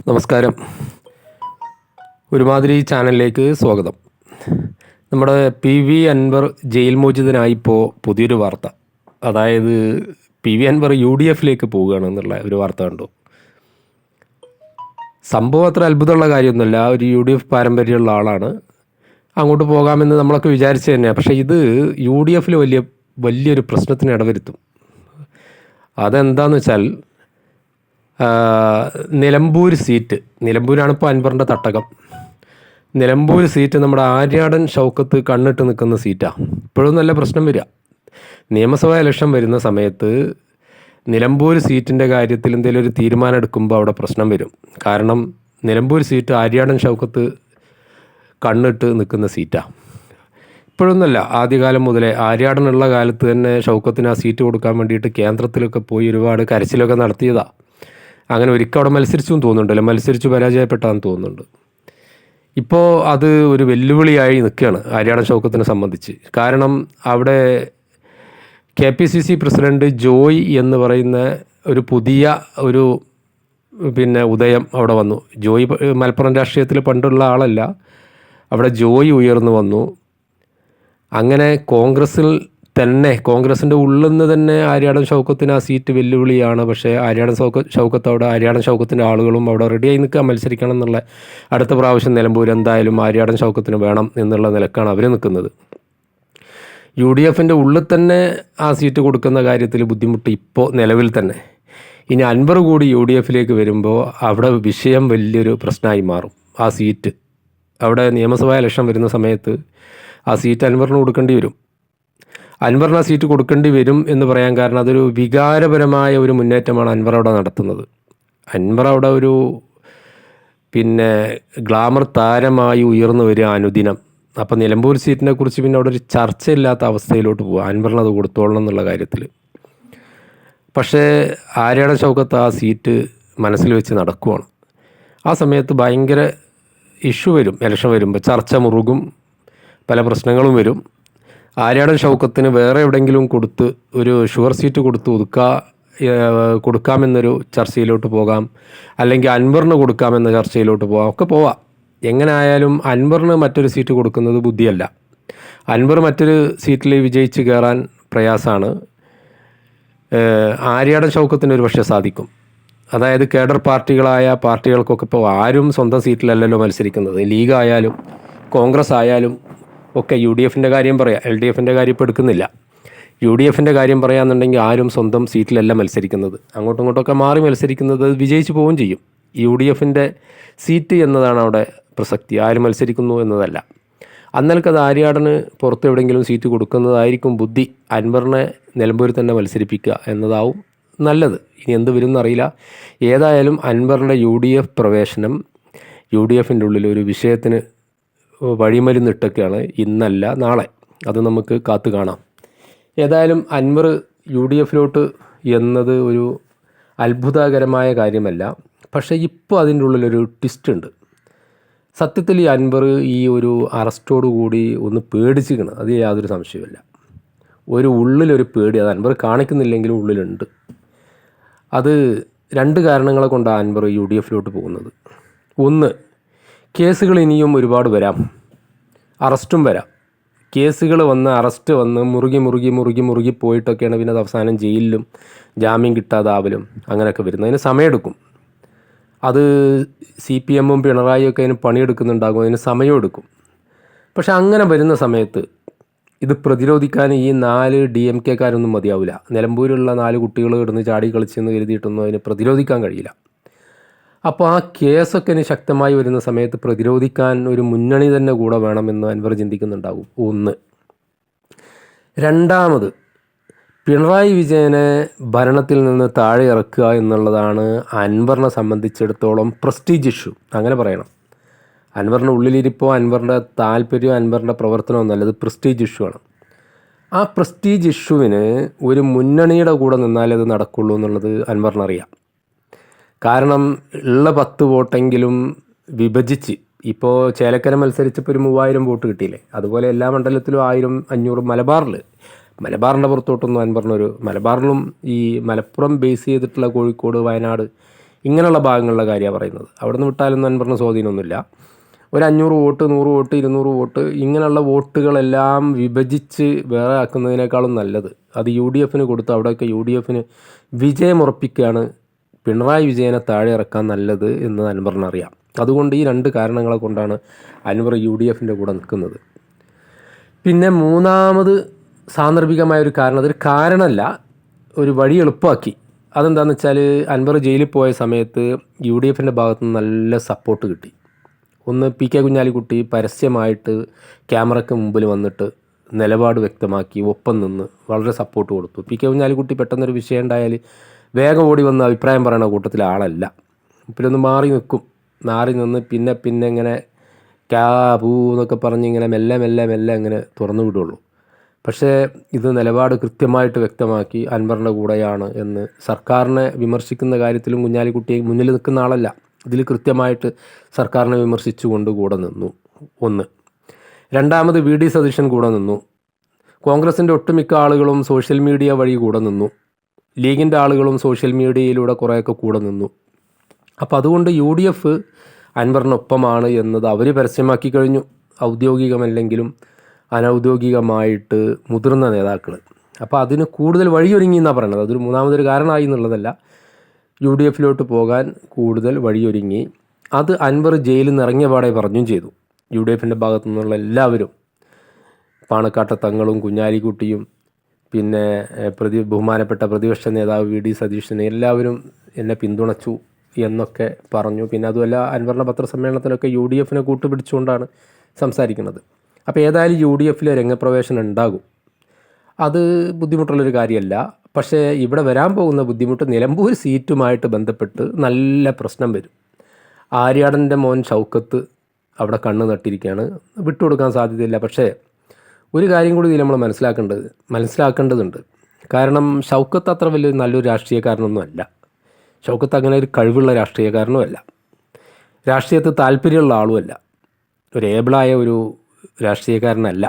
നമസ്കാരം. ഒരുമാതിരി ചാനലിലേക്ക് സ്വാഗതം. നമ്മുടെ PV അൻവർ ജയിൽ മോചിതനായിപ്പോൾ പുതിയൊരു വാർത്ത, അതായത് PV അൻവർ UDFിലേക്ക് പോവുകയാണെന്നുള്ള ഒരു വാർത്ത കണ്ടു. സംഭവം അത്ര അത്ഭുതമുള്ള കാര്യമൊന്നുമല്ല. ഒരു UDF പാരമ്പര്യമുള്ള ആളാണ്, അങ്ങോട്ട് പോകാമെന്ന് നമ്മളൊക്കെ വിചാരിച്ചു തന്നെയാണ്. പക്ഷേ ഇത് UDFിൽ വലിയൊരു പ്രശ്നത്തിന് ഇടവരുത്തും. അതെന്താണെന്ന് വെച്ചാൽ, നിലമ്പൂർ സീറ്റ്, നിലമ്പൂരാണ് ഇപ്പോൾ അൻവറിൻ്റെ തട്ടകം. നിലമ്പൂർ സീറ്റ് നമ്മുടെ ആര്യാടൻ ഷൗക്കത്ത് കണ്ണിട്ട് നിൽക്കുന്ന സീറ്റാണ്. ഇപ്പോഴും നല്ല പ്രശ്നം വരിക. നിയമസഭാ ഇലക്ഷൻ വരുന്ന സമയത്ത് നിലമ്പൂർ സീറ്റിൻ്റെ കാര്യത്തിൽ എന്തെങ്കിലും ഒരു തീരുമാനം എടുക്കുമ്പോൾ അവിടെ പ്രശ്നം വരും. കാരണം നിലമ്പൂർ സീറ്റ് ആര്യാടൻ ഷൗക്കത്ത് കണ്ണിട്ട് നിൽക്കുന്ന സീറ്റാണ്. ഇപ്പോഴൊന്നുമല്ല, ആദ്യകാലം മുതലേ ആര്യാടനുള്ള കാലത്ത് തന്നെ ഷൗക്കത്തിന് ആ സീറ്റ് കൊടുക്കാൻ വേണ്ടിയിട്ട് കേന്ദ്രത്തിലൊക്കെ പോയി ഒരുപാട് കരച്ചിലൊക്കെ നടത്തിയതാണ്. അങ്ങനെ ഒരിക്കൽ അവിടെ മത്സരിച്ചും തോന്നുന്നുണ്ടല്ലോ, മത്സരിച്ച് പരാജയപ്പെട്ടാന്ന് തോന്നുന്നുണ്ട്. ഇപ്പോൾ അത് ഒരു വെല്ലുവിളിയായി നിൽക്കുകയാണ് ആര്യാടൻ ഷൗക്കത്തിനെ സംബന്ധിച്ച്. കാരണം അവിടെ KPCC പ്രസിഡൻറ്റ് ജോയ് എന്ന് പറയുന്ന ഒരു പുതിയ ഉദയം അവിടെ വന്നു. ജോയ് മലപ്പുറം രാഷ്ട്രീയത്തിൽ പണ്ടുള്ള ആളല്ല, അവിടെ ജോയ് ഉയർന്നു വന്നു. അങ്ങനെ കോൺഗ്രസിൻ്റെ ഉള്ളിൽ നിന്ന് തന്നെ ആര്യാടൻ ഷൗക്കത്തിന് ആ സീറ്റ് വെല്ലുവിളിയാണ്. പക്ഷേ ആര്യാടൻ ഷൗക്കത്തിൻ്റെ ആളുകളും അവിടെ റെഡിയായി നിൽക്കാൻ മത്സരിക്കണം എന്നുള്ള, അടുത്ത പ്രാവശ്യം നിലമ്പൂർ എന്തായാലും ആര്യാടൻ ഷൗക്കത്തിന് വേണം എന്നുള്ള നിലക്കാണ് അവർ നിൽക്കുന്നത്. UDFിൻ്റെ ഉള്ളിൽ തന്നെ ആ സീറ്റ് കൊടുക്കുന്ന കാര്യത്തിൽ ബുദ്ധിമുട്ട് ഇപ്പോൾ നിലവിൽ തന്നെ. ഇനി അൻവർ കൂടി UDFിലേക്ക് വരുമ്പോൾ അവിടെ വിഷയം വലിയൊരു പ്രശ്നമായി മാറും. ആ സീറ്റ് അവിടെ നിയമസഭാ ഇലക്ഷൻ വരുന്ന സമയത്ത് ആ സീറ്റ് അൻവറിന് കൊടുക്കേണ്ടി വരും. അൻവറിന് ആ സീറ്റ് കൊടുക്കേണ്ടി വരും എന്ന് പറയാൻ കാരണം, അതൊരു വികാരപരമായ ഒരു മുന്നേറ്റമാണ് അൻവർ അവിടെ നടത്തുന്നത്. അൻവർ അവിടെ ഒരു ഗ്ലാമർ താരമായി ഉയർന്നു വരിക അനുദിനം. അപ്പം നിലമ്പൂർ സീറ്റിനെ കുറിച്ച് പിന്നെ അവിടെ ഒരു ചർച്ചയില്ലാത്ത അവസ്ഥയിലോട്ട് പോകുക, അൻവറിന് അത് കൊടുത്തോളണം എന്നുള്ള കാര്യത്തിൽ. പക്ഷേ ആര്യാടൻ ഷൗക്കത്ത് ആ സീറ്റ് മനസ്സിൽ വെച്ച് നടക്കുവാണ്. ആ സമയത്ത് ഭയങ്കര ഇഷ്യൂ വരും. ഇലക്ഷൻ വരുമ്പോൾ ചർച്ച മുറുകും, പല പ്രശ്നങ്ങളും വരും. ആര്യാടൻ ഷൗക്കത്തിന് വേറെ എവിടെയെങ്കിലും കൊടുത്ത് ഒരു ഷുവർ സീറ്റ് കൊടുക്കാമെന്നൊരു ചർച്ചയിലോട്ട് പോകാം, അല്ലെങ്കിൽ അൻവറിന് കൊടുക്കാമെന്ന ചർച്ചയിലോട്ട് പോകാം, ഒക്കെ പോവാം. എങ്ങനെ ആയാലും അൻവറിന് മറ്റൊരു സീറ്റ് കൊടുക്കുന്നത് ബുദ്ധിയല്ല. അൻവർ മറ്റൊരു സീറ്റിൽ വിജയിച്ച് കയറാൻ പ്രയാസമാണ്. ആര്യാടൻ ഷൗക്കത്തിന് ഒരു പക്ഷേ സാധിക്കും. അതായത് കേഡർ പാർട്ടികൾക്കൊക്കെ ഇപ്പോൾ ആരും സ്വന്തം സീറ്റിലല്ലല്ലോ മത്സരിക്കുന്നത്. ലീഗ് ആയാലും കോൺഗ്രസ് ആയാലും ഒക്കെ UDFിൻ്റെ കാര്യം പറയാം, LDFിൻ്റെ കാര്യം ഇപ്പോൾ എടുക്കുന്നില്ല. UDFിൻ്റെ കാര്യം പറയാമെന്നുണ്ടെങ്കിൽ ആരും സ്വന്തം സീറ്റിലല്ല മത്സരിക്കുന്നത്, അങ്ങോട്ടും ഇങ്ങോട്ടൊക്കെ മാറി മത്സരിക്കുന്നത്. വിജയിച്ച് പോവുകയും ചെയ്യും. UDFിൻ്റെ സീറ്റ് എന്നതാണ് അവിടെ പ്രസക്തി, ആര് മത്സരിക്കുന്നു എന്നതല്ല. അന്നേരക്കത് ആര്യാടന് പുറത്ത് എവിടെയെങ്കിലും സീറ്റ് കൊടുക്കുന്നതായിരിക്കും ബുദ്ധി. അൻവറിനെ നിലമ്പൂരിൽ തന്നെ മത്സരിപ്പിക്കുക എന്നതാവും നല്ലത്. ഇനി എന്ത് വരും എന്നറിയില്ല. ഏതായാലും അൻവറിൻ്റെ UDF പ്രവേശനം UDFിൻ്റെ ഉള്ളിൽ ഒരു വിഷയത്തിന് വഴിമരുന്നിട്ടൊക്കെയാണ്, ഇന്നല്ല നാളെ. അത് നമുക്ക് കാത്തു കാണാം. ഏതായാലും അൻവർ UDFിലോട്ട് എന്നത് ഒരു അത്ഭുതകരമായ കാര്യമല്ല. പക്ഷേ ഇപ്പോൾ അതിൻ്റെ ഉള്ളിലൊരു ട്വിസ്റ്റ് ഉണ്ട്. സത്യത്തിൽ ഈ അൻവർ ഈ ഒരു അറസ്റ്റോടു കൂടി ഒന്ന് പേടിച്ചിരിക്കണം, അത് യാതൊരു സംശയമില്ല. ഉള്ളിലൊരു പേടി അത് അൻവർ കാണിക്കുന്നില്ലെങ്കിലും ഉള്ളിലുണ്ട്. അത് രണ്ട് കാരണങ്ങളെ കൊണ്ടാണ് അൻവർ UDFിലോട്ട് പോകുന്നത്. ഒന്ന്, കേസുകൾ ഇനിയും ഒരുപാട് വരാം, അറസ്റ്റും വരാം. കേസുകൾ വന്ന് അറസ്റ്റ് വന്ന് മുറുകി പോയിട്ടൊക്കെയാണ് പിന്നെ അത് അവസാനം ജയിലിലും ജാമ്യം കിട്ടാതാവലും അങ്ങനെയൊക്കെ വരുന്നത്. അതിന് സമയമെടുക്കും. അത് CPMും പിണറായിയൊക്കെ അതിന് പണിയെടുക്കുന്നുണ്ടാകും, അതിന് സമയമെടുക്കും. പക്ഷെ അങ്ങനെ വരുന്ന സമയത്ത് ഇത് പ്രതിരോധിക്കാൻ ഈ 4 DMKക്കാരൊന്നും മതിയാവില്ല. നിലമ്പൂരിലുള്ള 4 കുട്ടികൾ കിടന്ന് ചാടി കളിച്ചെന്ന് കരുതിയിട്ടൊന്നും അതിനെ പ്രതിരോധിക്കാൻ കഴിയില്ല. അപ്പോൾ ആ കേസൊക്കെ ഇനി ശക്തമായി വരുന്ന സമയത്ത് പ്രതിരോധിക്കാൻ ഒരു മുന്നണി തന്നെ കൂടെ വേണമെന്ന് അൻവർ ചിന്തിക്കുന്നുണ്ടാകും. ഒന്ന്. രണ്ടാമത്, പിണറായി വിജയനെ ഭരണത്തിൽ നിന്ന് താഴെ ഇറക്കുക എന്നുള്ളതാണ് അൻവറിനെ സംബന്ധിച്ചിടത്തോളം പ്രസ്റ്റീജ് ഇഷ്യൂ, അങ്ങനെ പറയണം. അൻവറിൻ്റെ ഉള്ളിലിരിപ്പോൾ അൻവറിൻ്റെ താല്പര്യം അൻവറിൻ്റെ പ്രവർത്തനം നല്ലത് പ്രസ്റ്റീജ് ഇഷ്യൂ ആണ്. ആ പ്രസ്റ്റീജ് ഇഷ്യൂവിന് ഒരു മുന്നണിയുടെ കൂടെ നിന്നാലേ അത് നടക്കുള്ളൂ എന്നുള്ളത് അൻവറിനറിയാം. കാരണം ഉള്ള 10 വോട്ടെങ്കിലും വിഭജിച്ച്, ഇപ്പോൾ ചേലക്കര മത്സരിച്ചപ്പോൾ ഒരു 3000 വോട്ട് കിട്ടിയില്ലേ, അതുപോലെ എല്ലാ മണ്ഡലത്തിലും 1000, 500. മലബാറിൻ്റെ പുറത്തോട്ടൊന്നും അൻവറിനൊരു, മലബാറിലും ഈ മലപ്പുറം ബേസ് ചെയ്തിട്ടുള്ള കോഴിക്കോട്, വയനാട് ഇങ്ങനെയുള്ള ഭാഗങ്ങളിലെ കാര്യമാണ് പറയുന്നത്. അവിടെ നിന്ന് വിട്ടാലൊന്നും അൻവറിന് സ്വാധീനമൊന്നുമില്ല. ഒരു 500 വോട്ട്, 100 വോട്ട്, 200 വോട്ട് ഇങ്ങനെയുള്ള വോട്ടുകളെല്ലാം വിഭജിച്ച് വേറെ ആക്കുന്നതിനേക്കാളും നല്ലത് അത് UDFന് കൊടുത്ത് അവിടെയൊക്കെ UDFന് വിജയമുറപ്പിക്കുകയാണ്, പിണറായി വിജയനെ താഴെ ഇറക്കാൻ നല്ലത് എന്ന് അൻവറിനറിയാം. അതുകൊണ്ട് ഈ 2 കാരണങ്ങളെ കൊണ്ടാണ് അൻവർ UDFൻ്റെ കൂടെ നിൽക്കുന്നത്. പിന്നെ മൂന്നാമത് സാന്ദർഭികമായൊരു കാരണം, അതൊരു കാരണമല്ല, ഒരു വഴി എളുപ്പമാക്കി. അതെന്താണെന്ന് വെച്ചാൽ അൻവർ ജയിലിൽ പോയ സമയത്ത് UDFൻ്റെ ഭാഗത്ത് നിന്ന് നല്ല സപ്പോർട്ട് കിട്ടി. ഒന്ന് PK കുഞ്ഞാലിക്കുട്ടി പരസ്യമായിട്ട് ക്യാമറയ്ക്ക് മുമ്പിൽ വന്നിട്ട് നിലപാട് വ്യക്തമാക്കി, ഒപ്പം നിന്ന് വളരെ സപ്പോർട്ട് കൊടുത്തു. PK കുഞ്ഞാലിക്കുട്ടി പെട്ടെന്നൊരു വിഷയം ഉണ്ടായാൽ വേഗം ഓടി വന്ന് അഭിപ്രായം പറയുന്ന കൂട്ടത്തിലെ ആളല്ല. ഇപ്പോഴൊന്ന് മാറി നിൽക്കും, മാറി നിന്ന് പിന്നെ ഇങ്ങനെ പൂ എന്നൊക്കെ പറഞ്ഞ് ഇങ്ങനെ മെല്ലെ ഇങ്ങനെ തുറന്നു വിടുള്ളൂ. പക്ഷേ ഇത് നിലപാട് കൃത്യമായിട്ട് വ്യക്തമാക്കി അൻവറിൻ്റെ കൂടെയാണ് എന്ന്. സർക്കാരിനെ വിമർശിക്കുന്ന കാര്യത്തിലും കുഞ്ഞാലിക്കുട്ടിയെ മുന്നിൽ നിൽക്കുന്ന ആളല്ല, ഇതിൽ കൃത്യമായിട്ട് സർക്കാരിനെ വിമർശിച്ചുകൊണ്ട് കൂടെ നിന്നു. ഒന്ന്. രണ്ടാമത് VD സതീശൻ കൂടെ നിന്നു. കോൺഗ്രസിൻ്റെ ഒട്ടുമിക്ക ആളുകളും സോഷ്യൽ മീഡിയ വഴി കൂടെ നിന്നു. ലീഗിൻ്റെ ആളുകളും സോഷ്യൽ മീഡിയയിലൂടെ കുറേയൊക്കെ കൂടെ നിന്നു. അപ്പോൾ അതുകൊണ്ട് UDF അൻവറിനൊപ്പമാണ് എന്നത് അവർ പരസ്യമാക്കി കഴിഞ്ഞു. ഔദ്യോഗികമല്ലെങ്കിലും അനൗദ്യോഗികമായിട്ട് മുതിർന്ന നേതാക്കൾ. അപ്പോൾ അതിന് കൂടുതൽ വഴിയൊരുങ്ങി എന്നാണ് പറയണത്. അതൊരു മൂന്നാമതൊരു കാരണമായി എന്നുള്ളതല്ല, UDFലോട്ട് പോകാൻ കൂടുതൽ വഴിയൊരുങ്ങി. അത് അൻവർ ജയിലിൽ നിന്ന് ഇറങ്ങിയ പാടെ പറഞ്ഞും ചെയ്തു. UDFൻ്റെ ഭാഗത്തു നിന്നുള്ള എല്ലാവരും, പാണക്കാട്ടെ തങ്ങളും കുഞ്ഞാലിക്കുട്ടിയും പിന്നെ ബഹുമാനപ്പെട്ട പ്രതിപക്ഷ നേതാവ് VD സതീശൻ എല്ലാവരും എന്നെ പിന്തുണച്ചു എന്നൊക്കെ പറഞ്ഞു. പിന്നെ അതുമല്ല അൻവറിൻ്റെ പത്രസമ്മേളനത്തിലൊക്കെ UDFനെ കൂട്ടുപിടിച്ചുകൊണ്ടാണ് സംസാരിക്കുന്നത്. അപ്പോൾ ഏതായാലും UDFലെ രംഗപ്രവേശനം ഉണ്ടാകും. അത് ബുദ്ധിമുട്ടുള്ളൊരു കാര്യമല്ല. പക്ഷേ ഇവിടെ വരാൻ പോകുന്ന ബുദ്ധിമുട്ട് നിലമ്പൂർ സീറ്റുമായിട്ട് ബന്ധപ്പെട്ട് നല്ല പ്രശ്നം വരും. ആര്യാടൻ്റെ മോൻ ഷൗക്കത്ത് അവിടെ കണ്ണ് നട്ടിരിക്കുകയാണ്, വിട്ടുകൊടുക്കാൻ സാധ്യതയില്ല. പക്ഷേ ഒരു കാര്യം കൂടി ഇതിൽ നമ്മൾ മനസ്സിലാക്കേണ്ടതുണ്ട്. കാരണം ഷൗക്കത്ത് അത്ര വലിയ നല്ലൊരു രാഷ്ട്രീയക്കാരനൊന്നും അല്ല. ഷൗക്കത്ത് അങ്ങനെ ഒരു കഴിവുള്ള രാഷ്ട്രീയക്കാരനുമല്ല, രാഷ്ട്രീയത്തിൽ താല്പര്യമുള്ള ആളുമല്ല, ഒരു ഏബിളായ ഒരു രാഷ്ട്രീയക്കാരനല്ല.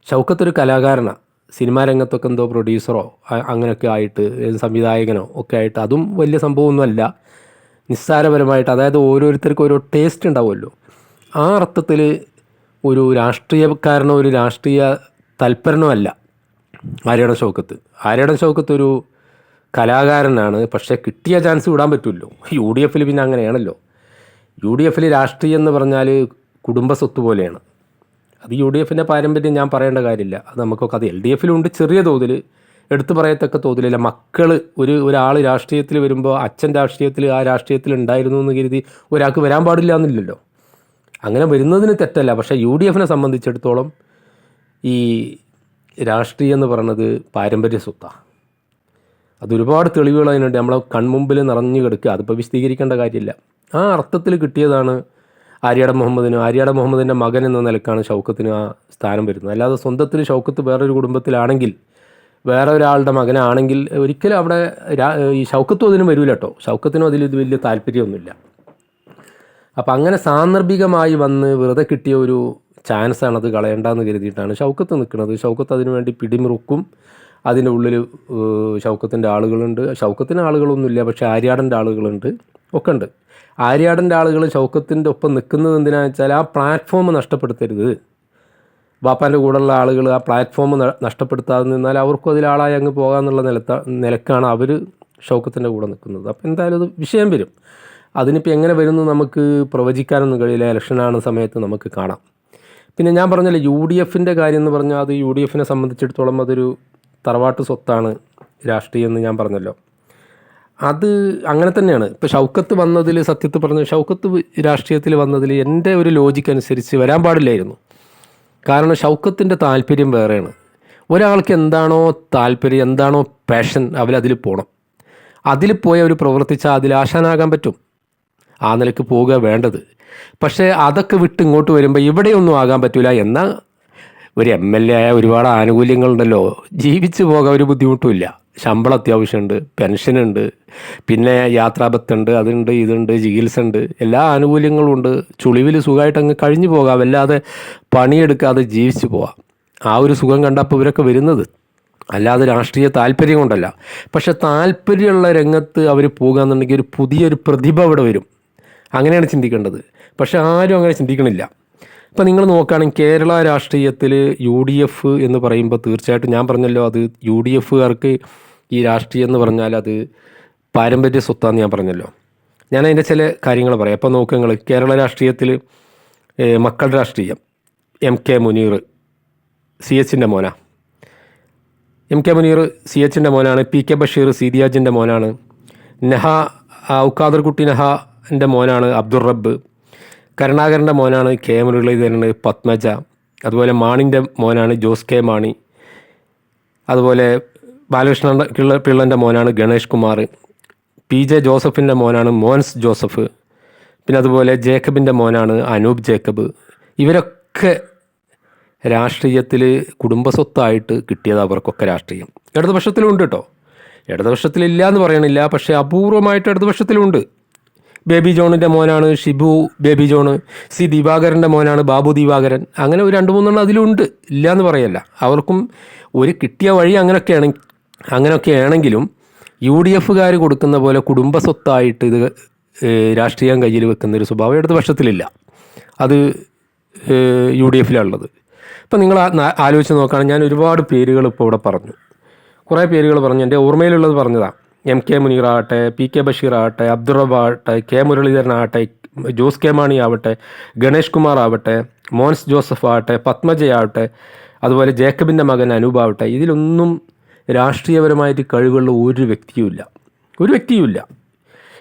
ഷൗക്കത്ത് ഒരു കലാകാരനാണ്. സിനിമാ രംഗത്തൊക്കെ എന്തോ പ്രൊഡ്യൂസറോ അങ്ങനെയൊക്കെ ആയിട്ട്, സംവിധായകനോ ഒക്കെ ആയിട്ട്, അതും വലിയ സംഭവമൊന്നുമല്ല. നിസ്സാരപരമായിട്ട്, അതായത് ഓരോരുത്തർക്കും ഓരോ ടേസ്റ്റ് ഉണ്ടാവുമല്ലോ, ആ അർത്ഥത്തിൽ ഒരു രാഷ്ട്രീയക്കാരനോ ഒരു രാഷ്ട്രീയ തൽപരനോ അല്ല ആര്യാടൻ ഷൗക്കത്ത് ഒരു കലാകാരനാണ്. പക്ഷേ കിട്ടിയ ചാൻസ് വിടാൻ പറ്റുമല്ലോ. UDFൽ പിന്നെ അങ്ങനെയാണല്ലോ. UDFൽ രാഷ്ട്രീയം എന്ന് പറഞ്ഞാൽ കുടുംബ സ്വത്ത് പോലെയാണ്. അത് UDFൻ്റെ പാരമ്പര്യം ഞാൻ പറയേണ്ട കാര്യമില്ല. അത് നമുക്കൊക്കെ അത് LDFലുണ്ട്, ചെറിയ തോതിൽ, എടുത്തു പറയത്തക്ക തോതിലില്ല. മക്കൾ ഒരാൾ രാഷ്ട്രീയത്തിൽ വരുമ്പോൾ അച്ഛൻ രാഷ്ട്രീയത്തിൽ ആ രാഷ്ട്രീയത്തിൽ ഉണ്ടായിരുന്നു എന്ന് കരുതി ഒരാൾക്ക് വരാൻ പാടില്ല എന്നില്ലല്ലോ. അങ്ങനെ വരുന്നതിന് തെറ്റല്ല. പക്ഷേ UDFനെ സംബന്ധിച്ചിടത്തോളം ഈ രാഷ്ട്രീയം എന്ന് പറയുന്നത് പാരമ്പര്യ സ്വത്താണ്. അതൊരുപാട് തെളിവുകൾ അതിനുണ്ട്, നമ്മളെ കൺമുമ്പിൽ നിറഞ്ഞു കിടക്കുക. അതിപ്പോൾ വിശദീകരിക്കേണ്ട കാര്യമില്ല. ആ അർത്ഥത്തിൽ കിട്ടിയതാണ് ആര്യാടൻ മുഹമ്മദിൻ്റെ മകൻ എന്ന നിലക്കാണ് ഷൗക്കത്തിന് ആ സ്ഥാനം വരുന്നത്. അല്ലാതെ സ്വന്തത്തിൽ ഷൗക്കത്ത് വേറൊരു കുടുംബത്തിലാണെങ്കിൽ, വേറെ ഒരാളുടെ മകനാണെങ്കിൽ ഒരിക്കലും അവിടെ ഈ ഷൗക്കത്തും അതിനും വരില്ല കേട്ടോ. ഷൗക്കത്തിനും അതിൽ ഇത് വലിയ താല്പര്യമൊന്നുമില്ല. അപ്പം അങ്ങനെ സാന്ദർഭികമായി വന്ന് വെറുതെ കിട്ടിയ ഒരു ചാൻസാണത്, കളയണ്ടെന്ന് കരുതിയിട്ടാണ് ഷൗക്കത്ത് നിൽക്കുന്നത്. ഷൗക്കത്ത് അതിനു വേണ്ടി പിടിമുറുക്കും. അതിൻ്റെ ഉള്ളിൽ ഷൗക്കത്തിൻ്റെ ആളുകളുണ്ട്, ഷൗക്കത്തിന് ആളുകളൊന്നുമില്ല, പക്ഷേ ആര്യാടൻ്റെ ആളുകളുണ്ട്, ഒക്കെ ഉണ്ട്. ആര്യാടൻ്റെ ആളുകൾ ഷൗക്കത്തിൻ്റെ ഒപ്പം നിൽക്കുന്നത് എന്തിനാണെന്ന് വെച്ചാൽ ആ പ്ലാറ്റ്ഫോം നഷ്ടപ്പെടുത്തരുത്. ബാപ്പാൻ്റെ കൂടെയുള്ള ആളുകൾ ആ പ്ലാറ്റ്ഫോം നഷ്ടപ്പെടുത്താതെ നിന്നാൽ അവർക്കും അതിലാളായി അങ്ങ് പോകാമെന്നുള്ള നിലക്കാണ് അവർ ഷൗക്കത്തിൻ്റെ കൂടെ നിൽക്കുന്നത്. അപ്പോൾ എന്തായാലും അത് വിഷയം വരും. അതിനിപ്പോൾ എങ്ങനെ വരുന്നു നമുക്ക് പ്രവചിക്കാനൊന്നും കഴിയില്ല. ഇലക്ഷനാണ് സമയത്ത് നമുക്ക് കാണാം. പിന്നെ ഞാൻ പറഞ്ഞല്ലോ UDFൻ്റെ കാര്യം എന്ന് പറഞ്ഞാൽ, അത് UDFനെ സംബന്ധിച്ചിടത്തോളം അതൊരു തറവാട്ട് സ്വത്താണ് രാഷ്ട്രീയം എന്ന് ഞാൻ പറഞ്ഞല്ലോ. അത് അങ്ങനെ തന്നെയാണ്. ഇപ്പോൾ ഷൗക്കത്ത് വന്നതിൽ, സത്യത്തിൽ പറഞ്ഞ ഷൗക്കത്ത് രാഷ്ട്രീയത്തിൽ വന്നതിൽ എൻ്റെ ഒരു ലോജിക്ക് അനുസരിച്ച് വരാൻ പാടില്ലായിരുന്നു. കാരണം ഷൗക്കത്തിൻ്റെ താല്പര്യം വേറെയാണ്. ഒരാൾക്ക് എന്താണോ താല്പര്യം, എന്താണോ പാഷൻ, അവരതിൽ പോകണം. അതിൽ പോയി അവർ പ്രവർത്തിച്ചാൽ അതിൽ ആശാനാകാൻ പറ്റും. ആ നിലയ്ക്ക് പോവുക വേണ്ടത്. പക്ഷേ അതൊക്കെ വിട്ട് ഇങ്ങോട്ട് വരുമ്പോൾ ഇവിടെയൊന്നും ആകാൻ പറ്റില്ല. എന്നാൽ ഒരു MLA ആയ ഒരുപാട് ആനുകൂല്യങ്ങളുണ്ടല്ലോ, ജീവിച്ചു പോകാൻ ഒരു ബുദ്ധിമുട്ടുമില്ല. ശമ്പളം അത്യാവശ്യമുണ്ട്, പെൻഷനുണ്ട്, പിന്നെ യാത്രാബത്തുണ്ട്, അതുണ്ട്, ഇതുണ്ട്, ചികിത്സ ഉണ്ട്, എല്ലാ ആനുകൂല്യങ്ങളും ഉണ്ട്. ചുളിവിൽ സുഖമായിട്ട് അങ്ങ് കഴിഞ്ഞു പോകാം, വല്ലാതെ പണിയെടുക്കാതെ ജീവിച്ചു പോവാം. ആ ഒരു സുഖം കണ്ടപ്പോൾ ഇവരൊക്കെ വരുന്നത്. അല്ലാതെ രാഷ്ട്രീയ താല്പര്യം കൊണ്ടല്ല. പക്ഷെ താല്പര്യമുള്ള രംഗത്ത് അവർ പോകുകയെന്നുണ്ടെങ്കിൽ ഒരു പുതിയൊരു പ്രതിഭ അവിടെ വരും. അങ്ങനെയാണ് ചിന്തിക്കേണ്ടത്. പക്ഷെ ആരും അങ്ങനെ ചിന്തിക്കണില്ല. ഇപ്പം നിങ്ങൾ നോക്കുകയാണെങ്കിൽ കേരള രാഷ്ട്രീയത്തിൽ UDF എന്ന് പറയുമ്പോൾ തീർച്ചയായിട്ടും ഞാൻ പറഞ്ഞല്ലോ, അത് UDFകാർക്ക് ഈ രാഷ്ട്രീയം എന്ന് പറഞ്ഞാൽ അത് പാരമ്പര്യ സ്വത്താന്ന് ഞാൻ പറഞ്ഞല്ലോ. ഞാൻ അതിൻ്റെ ചില കാര്യങ്ങൾ പറയാം. അപ്പോൾ നോക്കുക, നിങ്ങൾ കേരള രാഷ്ട്രീയത്തിൽ മക്കൾ രാഷ്ട്രീയം MK മുനീർ CHൻ്റെ മോനാണ്. MK മുനീർ CHൻ്റെ മോനാണ്. PK ബഷീർ സീദിയാജിൻ്റെ മോനാണ്. ഖാദർ കുട്ടി നെഹാൻ്റെ മോനാണ് അബ്ദുൾ റബ്ബ്. കരുണാകരൻ്റെ മോനാണ് K മുരളീധരൻ, പത്മജ. അതുപോലെ മാണിൻ്റെ മോനാണ് ജോസ് K മാണി. അതുപോലെ ബാലകൃഷ്ണ പിള്ളൻ്റെ മോനാണ് ഗണേഷ് കുമാർ. PJ ജോസഫിൻ്റെ മോനാണ് മോൻസ് ജോസഫ്. പിന്നെ അതുപോലെ ജേക്കബിൻ്റെ മോനാണ് അനൂപ് ജേക്കബ്. ഇവരൊക്കെ രാഷ്ട്രീയത്തിൽ കുടുംബസ്വത്തായിട്ട് കിട്ടിയത് അവർക്കൊക്കെ രാഷ്ട്രീയം. ഇടതുപക്ഷത്തിലുണ്ട് കേട്ടോ, ഇടതുപക്ഷത്തിലില്ല എന്ന് പറയണില്ല, പക്ഷേ അപൂർവമായിട്ട് ഇടതുപക്ഷത്തിലുണ്ട്. ബേബി ജോണിൻ്റെ മോനാണ് ഷിബു ബേബി ജോണ്. ദിവാകരൻ്റെ മോനാണ് ബാബു ദിവാകരൻ. അങ്ങനെ ഒരു 2-3 അതിലുണ്ട്, ഇല്ല എന്ന് പറയല്ല. അവർക്കും ഒരു കിട്ടിയ വഴി അങ്ങനെയൊക്കെയാണെങ്കിലും UDFകാർ കൊടുക്കുന്ന പോലെ കുടുംബസ്വത്തായിട്ട് ഇത് രാഷ്ട്രീയം കയ്യിൽ വെക്കുന്നൊരു സ്വഭാവം ഇടതുപക്ഷത്തിലില്ല. അത് UDFിലുള്ളത്. ഇപ്പം നിങ്ങൾ ആലോചിച്ച് നോക്കുകയാണെങ്കിൽ ഞാൻ ഒരുപാട് പേരുകൾ ഇപ്പോൾ ഇവിടെ പറഞ്ഞു, കുറേ പേരുകൾ പറഞ്ഞു. എൻ്റെ ഓർമ്മയിലുള്ളത് പറഞ്ഞതാണ്. MK മുനീർ ആകട്ടെ, PK ബഷീർ ആകട്ടെ, അബ്ദുൾ റബ്ബ് ആകട്ടെ, K മുരളീധരൻ ആകട്ടെ, ജോസ് K മാണി ആവട്ടെ, ഗണേഷ് കുമാർ ആവട്ടെ, മോൻസ് ജോസഫ് ആവട്ടെ, പത്മജയാവട്ടെ, അതുപോലെ ജേക്കബിൻ്റെ മകൻ അനൂപ് ആവട്ടെ, ഇതിലൊന്നും രാഷ്ട്രീയപരമായിട്ട് കഴിവുള്ള ഒരു വ്യക്തിയുമില്ല.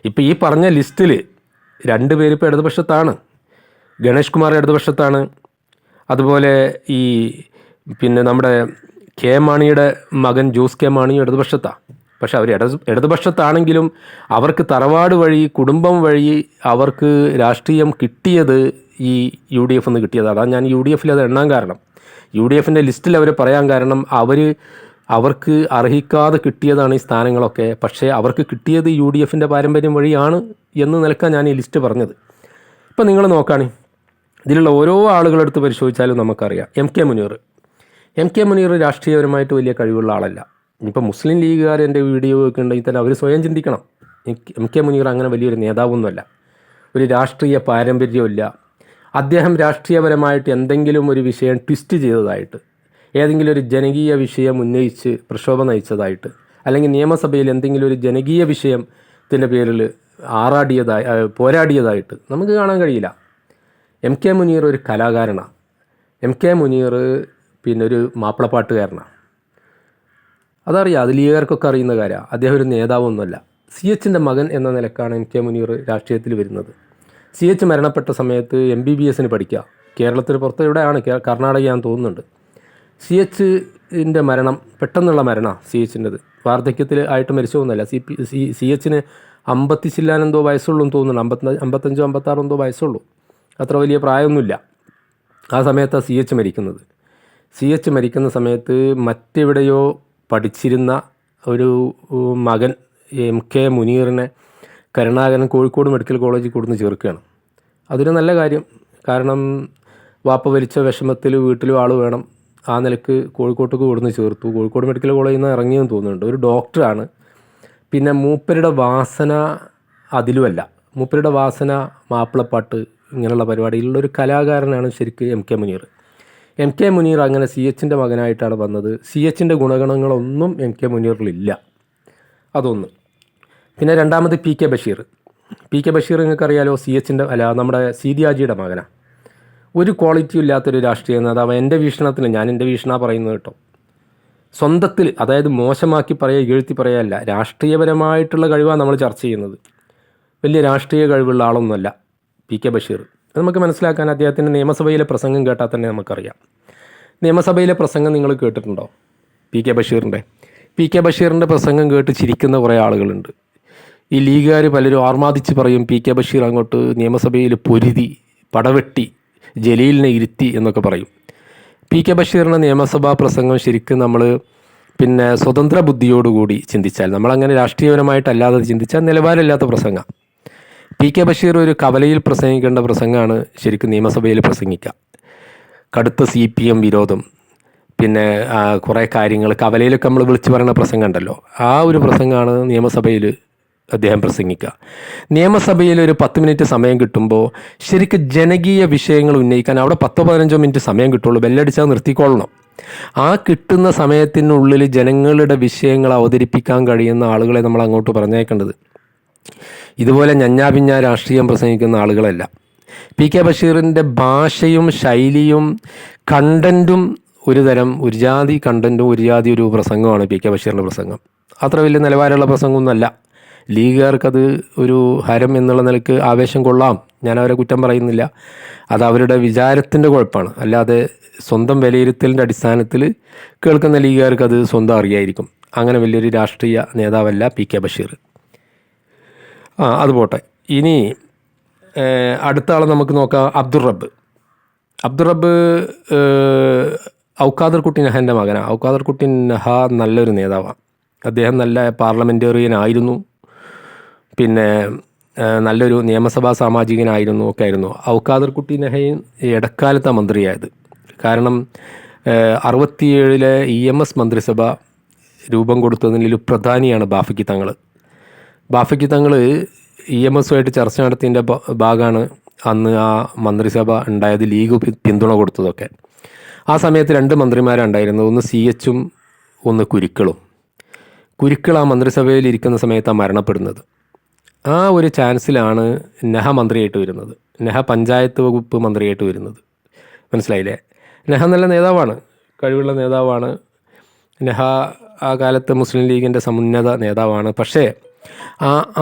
ഇപ്പോൾ ഈ പറഞ്ഞ ലിസ്റ്റിൽ 2 പേര് ഇപ്പോൾ ഇടതുപക്ഷത്താണ്. ഗണേഷ് കുമാർ ഇടതുപക്ഷത്താണ്. അതുപോലെ പിന്നെ നമ്മുടെ K മാണിയുടെ മകൻ ജോസ് K മാണി ഇടതുപക്ഷത്താണ്. പക്ഷെ അവർ ഇടതുപക്ഷത്താണെങ്കിലും അവർക്ക് തറവാട് വഴി, കുടുംബം വഴി അവർക്ക് രാഷ്ട്രീയം കിട്ടിയത് ഈ UDF എന്ന് കിട്ടിയതാണ്. അതാണ് ഞാൻ UDFിൽ അത് എണ്ണാൻ കാരണം. UDFിൻ്റെ ലിസ്റ്റിൽ അവർ പറയാൻ കാരണം അവർക്ക് അർഹിക്കാതെ കിട്ടിയതാണ് ഈ സ്ഥാനങ്ങളൊക്കെ. പക്ഷേ അവർക്ക് കിട്ടിയത് UDFിൻ്റെ പാരമ്പര്യം വഴിയാണ് എന്ന് നിലക്കാൻ ഞാൻ ഈ ലിസ്റ്റ് പറഞ്ഞത്. ഇപ്പം നിങ്ങൾ നോക്കുകയാണെങ്കിൽ ഇതിലുള്ള ഓരോ ആളുകളെടുത്ത് പരിശോധിച്ചാലും നമുക്കറിയാം. MK മുനീർ രാഷ്ട്രീയപരമായിട്ട് വലിയ കഴിവുള്ള ആളല്ല. ഇനിയിപ്പോൾ മുസ്ലിം ലീഗുകാർ എൻ്റെ വീഡിയോ ഒക്കെ ഉണ്ടെങ്കിൽ തന്നെ അവർ സ്വയം ചിന്തിക്കണം. MK മുനീർ അങ്ങനെ വലിയൊരു നേതാവൊന്നുമല്ല, ഒരു രാഷ്ട്രീയ പാരമ്പര്യമില്ല. അദ്ദേഹം രാഷ്ട്രീയപരമായിട്ട് എന്തെങ്കിലും ഒരു വിഷയം ട്വിസ്റ്റ് ചെയ്തതായിട്ട്, ഏതെങ്കിലും ഒരു ജനകീയ വിഷയം ഉന്നയിച്ച് പ്രക്ഷോഭം നയിച്ചതായിട്ട്, അല്ലെങ്കിൽ നിയമസഭയിൽ എന്തെങ്കിലും ഒരു ജനകീയ വിഷയത്തിൻ്റെ പേരിൽ പോരാടിയതായിട്ട് നമുക്ക് കാണാൻ കഴിയില്ല. MK മുനീർ ഒരു കലാകാരനാണ്. MK മുനീർ പിന്നെ ഒരു മാപ്പിളപ്പാട്ടുകാരനാണ്. അതറിയാം, അത് ലീഗുകാർക്കൊക്കെ അറിയുന്ന കാര്യമാണ്. അദ്ദേഹം ഒരു നേതാവൊന്നുമല്ല. CHൻ്റെ മകൻ എന്ന നിലക്കാണ് MK മുനീർ രാഷ്ട്രീയത്തിൽ വരുന്നത്. CH മരണപ്പെട്ട സമയത്ത് MBBSന് പഠിക്കുക. കേരളത്തിന് പുറത്ത് എവിടെയാണ്, കർണാടകയാണെന്ന് തോന്നുന്നുണ്ട്. CHൻ്റെ മരണം പെട്ടെന്നുള്ള മരണമാണ്. CHൻ്റെത് വാർദ്ധക്യത്തിൽ ആയിട്ട് മരിച്ചതൊന്നുമല്ല. CHന് 50 ചില്ലാനെന്തോ വയസ്സുള്ളൂ എന്ന് തോന്നുന്നുണ്ട്. 55 56 എന്തോ വയസ്സുള്ളൂ. അത്ര വലിയ പ്രായമൊന്നുമില്ല. ആ സമയത്താണ് CH മരിക്കുന്നത്. CH മരിക്കുന്ന സമയത്ത് മറ്റെവിടെയോ പഠിച്ചിരുന്ന ഒരു മകൻ MK മുനീറിനെ കരുണാകരൻ കോഴിക്കോട് മെഡിക്കൽ കോളേജിൽ കൊടുന്ന് ചേർക്കുകയാണ്. അതൊരു നല്ല കാര്യം. കാരണം വാപ്പ വലിച്ച വിഷമത്തിൽ വീട്ടിലും ആൾ വേണം. ആ നിലക്ക് കോഴിക്കോട്ടേക്ക് കൊടുന്ന് ചേർത്തു. കോഴിക്കോട് മെഡിക്കൽ കോളേജിൽ നിന്ന് ഇറങ്ങിയെന്ന് തോന്നുന്നുണ്ട്. ഒരു ഡോക്ടറാണ്. പിന്നെ മൂപ്പരുടെ വാസന അതിലുമല്ല. മൂപ്പരുടെ വാസന മാപ്പിളപ്പാട്ട് ഇങ്ങനെയുള്ള പരിപാടിയിലുള്ളൊരു കലാകാരനാണ് ശരിക്കും MK മുനീർ. MK മുനീർ അങ്ങനെ CHൻ്റെ മകനായിട്ടാണ് വന്നത്. CHൻ്റെ ഗുണഗണങ്ങളൊന്നും MK മുനീറിലില്ല. അതൊന്ന്. പിന്നെ രണ്ടാമത് PK ബഷീർ നിങ്ങൾക്കറിയാലോ, CHൻ്റെ നമ്മുടെ സീദിയാജിയുടെ മകനാണ്. ഒരു ക്വാളിറ്റിയും ഇല്ലാത്തൊരു രാഷ്ട്രീയ നേതാവ് എൻ്റെ വീക്ഷണത്തിൽ. ഞാൻ എൻ്റെ വീക്ഷണമാണ് പറയുന്നത് കേട്ടോ. സ്വന്തത്തിൽ, അതായത് മോശമാക്കി പറയുക, ഇകഴ്ത്തി പറയുകയല്ല, രാഷ്ട്രീയപരമായിട്ടുള്ള കഴിവാണ് നമ്മൾ ചർച്ച ചെയ്യുന്നത്. വലിയ രാഷ്ട്രീയ കഴിവുള്ള ആളൊന്നുമല്ല PK ബഷീർ. അത് നമുക്ക് മനസ്സിലാക്കാൻ അദ്ദേഹത്തിൻ്റെ നിയമസഭയിലെ പ്രസംഗം കേട്ടാൽ തന്നെ നമുക്കറിയാം. നിയമസഭയിലെ പ്രസംഗം നിങ്ങൾ കേട്ടിട്ടുണ്ടോ? PK ബഷീറിൻ്റെ പ്രസംഗം കേട്ട് ചിരിക്കുന്ന കുറേ ആളുകളുണ്ട്. ഈ ലീഗുകാർ പലരും ആർമാദിച്ച് പറയും PK ബഷീർ അങ്ങോട്ട് നിയമസഭയിൽ പൊരുതി, പടവെട്ടി, ജലീലിനെ ഇരുത്തി എന്നൊക്കെ പറയും. PK ബഷീറിൻ്റെ നിയമസഭാ പ്രസംഗം ശരിക്കും നമ്മൾ പിന്നെ സ്വതന്ത്ര ബുദ്ധിയോടുകൂടി ചിന്തിച്ചാൽ, നമ്മളങ്ങനെ രാഷ്ട്രീയപരമായിട്ടല്ലാതെ ചിന്തിച്ചാൽ നിലവാരമില്ലാത്ത പ്രസംഗം. PK ബഷീർ ഒരു കവലയിൽ പ്രസംഗിക്കേണ്ട പ്രസംഗമാണ് ശരിക്കും നിയമസഭയിൽ പ്രസംഗിക്കുക. കടുത്ത CPM വിരോധം, പിന്നെ കുറേ കാര്യങ്ങൾ കവലയിലൊക്കെ നമ്മൾ വിളിച്ചു പറയുന്ന പ്രസംഗം ഉണ്ടല്ലോ, ആ ഒരു പ്രസംഗമാണ് നിയമസഭയിൽ അദ്ദേഹം പ്രസംഗിക്കുക. നിയമസഭയിൽ ഒരു 10 മിനിറ്റ് സമയം കിട്ടുമ്പോൾ ശരിക്കും ജനകീയ വിഷയങ്ങൾ ഉന്നയിക്കാൻ അവിടെ 10-15 മിനിറ്റ് സമയം കിട്ടുള്ളൂ. ബെല്ലടിച്ചാൽ നിർത്തിക്കൊള്ളണം. ആ കിട്ടുന്ന സമയത്തിനുള്ളിൽ ജനങ്ങളുടെ വിഷയങ്ങൾ അവതരിപ്പിക്കാൻ കഴിയുന്ന ആളുകളെ നമ്മൾ അങ്ങോട്ട് പറഞ്ഞേക്കേണ്ടത്. ഇതുപോലെ ഞഞ്ഞാപിഞ്ഞ രാഷ്ട്രീയം പ്രസംഗിക്കുന്ന ആളുകളല്ല. പി കെ ബഷീറിൻ്റെ ഭാഷയും ശൈലിയും കണ്ടൻറ്റും ഒരു ജാതി കണ്ടൻറ്റും ഒരു ജാതി ഒരു പ്രസംഗമാണ് പി കെ ബഷീറിൻ്റെ പ്രസംഗം. അത്ര വലിയ നിലവാരമുള്ള പ്രസംഗമൊന്നുമല്ല. ലീഗുകാർക്കത് ഒരു ഹരം എന്നുള്ള നിലക്ക് ആവേശം കൊള്ളാം, ഞാൻ അവരെ കുറ്റം പറയുന്നില്ല. അത് അവരുടെ വിചാരത്തിൻ്റെ കുഴപ്പമാണ്. അല്ലാതെ സ്വന്തം വിലയിരുത്തലിൻ്റെ അടിസ്ഥാനത്തിൽ കേൾക്കുന്ന ലീഗുകാർക്ക് അത് സ്വന്തം അറിയായിരിക്കും. അങ്ങനെ വലിയൊരു രാഷ്ട്രീയ നേതാവല്ല പി കെ ബഷീർ. അത് പോട്ടെ. ഇനി അടുത്ത ആളെ നമുക്ക് നോക്കാം. അബ്ദുൾ റബ്ബ് ഔക്കാദർ കുട്ടി നഹൻ്റെ മകനാണ്. ഔക്കാദർ കുട്ടി നഹ നല്ലൊരു നേതാവാണ്. അദ്ദേഹം നല്ല പാർലമെൻറ്റേറിയൻ ആയിരുന്നു, പിന്നെ നല്ലൊരു നിയമസഭാ സാമാജികനായിരുന്നു ഒക്കെ ആയിരുന്നു. ഔക്കാദർ കുട്ടി നഹയും ഇടക്കാലത്താണ് മന്ത്രിയായത്. കാരണം 67-ലെ EMS മന്ത്രിസഭ രൂപം കൊടുത്തതിൽ പ്രധാനിയാണ് ബാഫക്കി തങ്ങൾ. ബാഫക്കി തങ്ങൾ EMSുമായിട്ട് ചർച്ച നടത്തിയതിൻ്റെ ഭാഗമാണ് അന്ന് ആ മന്ത്രിസഭ ഉണ്ടായത്, ലീഗ് പിന്തുണ കൊടുത്തതൊക്കെ. ആ സമയത്ത് 2 മന്ത്രിമാരുണ്ടായിരുന്നു, ഒന്ന് CHഉം ഒന്ന് കുരിക്കൾ ആ മന്ത്രിസഭയിൽ ഇരിക്കുന്ന സമയത്താണ് മരണപ്പെടുന്നത്. ആ ഒരു ചാൻസിലാണ് നെഹ മന്ത്രിയായിട്ട് വരുന്നത്, നെഹ പഞ്ചായത്ത് വകുപ്പ് മന്ത്രിയായിട്ട് വരുന്നത്. മനസ്സിലായില്ലേ? നെഹ നല്ല നേതാവാണ്, കഴിവുള്ള നേതാവാണ്. നെഹ ആ കാലത്ത് മുസ്ലിം ലീഗിൻ്റെ സമുന്നത നേതാവാണ്. പക്ഷേ